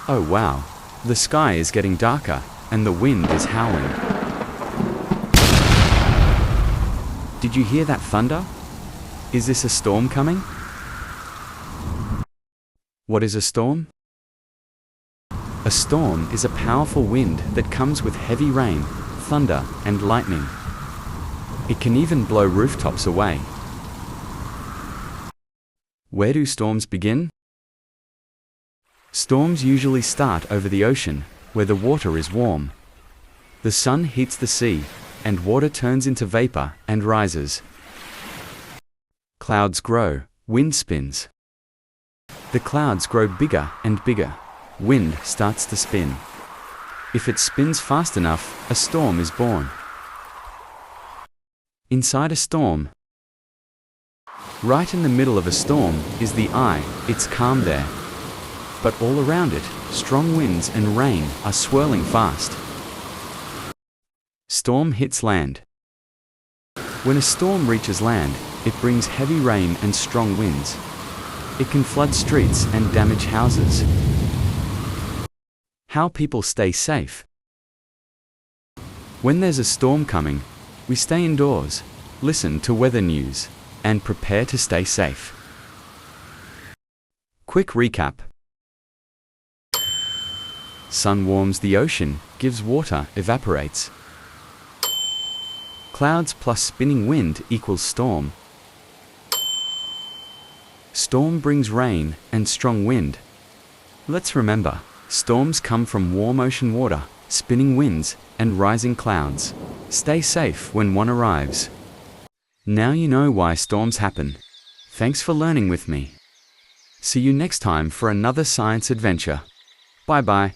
Oh wow, the sky is getting darker, and the wind is howling. Did you hear that thunder? Is this a storm coming? What is a storm? A storm is a powerful wind that comes with heavy rain, thunder, and lightning. It can even blow rooftops away. Where do storms begin? Storms usually start over the ocean, where the water is warm. The sun heats the sea, and water turns into vapor and rises. Clouds grow, wind spins. The clouds grow bigger and bigger. Wind starts to spin. If it spins fast enough, a storm is born. Inside a storm. Right in the middle of a storm is the eye. It's calm there. But all around it, strong winds and rain are swirling fast. Storm hits land. When a storm reaches land, it brings heavy rain and strong winds. It can flood streets and damage houses. How people stay safe. When there's a storm coming, we stay indoors, listen to weather news, and prepare to stay safe. Quick recap. Sun warms the ocean, gives water, evaporates. Clouds plus spinning wind equals storm. Storm brings rain and strong wind. Let's remember, storms come from warm ocean water, spinning winds, and rising clouds. Stay safe when one arrives. Now you know why storms happen. Thanks for learning with me. See you next time for another science adventure. Bye-bye.